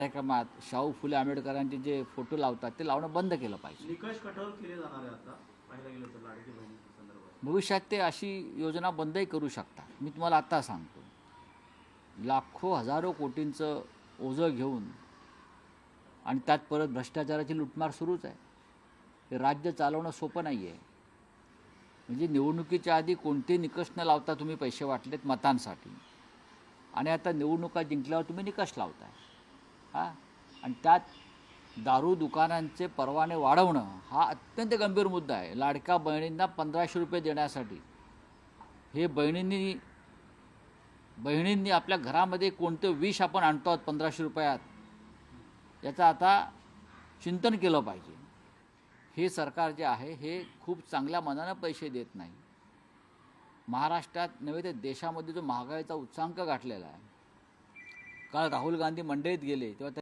कार्यक्रमात शाहू फुले आंबेडकरांचे जे फोटो लावतात ते लावणं बंद केलं पाहिजे. निकष कठोर केले जाणार आहे आता पाहायला गेलं तर लाडकी बहीण संदर्भात भविष्यात ते अशी योजना बंदही करू शकतात. मी तुम्हाला आता सांगतो, लाखो हजारो कोटींचं ओझं घेऊन आणि त्यात परत भ्रष्टाचाराची लुटमार सुरूच आहे. हे राज्य चालवणं सोपं नाही आहे. म्हणजे निवडणुकीच्या आधी कोणते निकष न लावता तुम्ही पैसे वाटलेत मतांसाठी आणि आता निवडणुका जिंकल्यावर तुम्ही निकष लावताय. आणि त्यात दारू दुकानांचे परवाने वाढवणं हा अत्यंत गंभीर मुद्दा आहे. लाडक्या बहिणींना 1500 रुपये देण्यासाठी हे बहिणींनी आपल्या घरामध्ये कोणतं विष आपण आणतो आहोत 1500 रुपयात, याचं आता चिंतन केलं पाहिजे. हे सरकार जे आहे हे खूप चांगल्या मनानं पैसे देत नाही. महाराष्ट्रात नव्हे तर देशामध्ये जो महागाईचा उच्चांक गाठलेला आहे. काल राहुल गांधी मंडईत गेले तेव्हा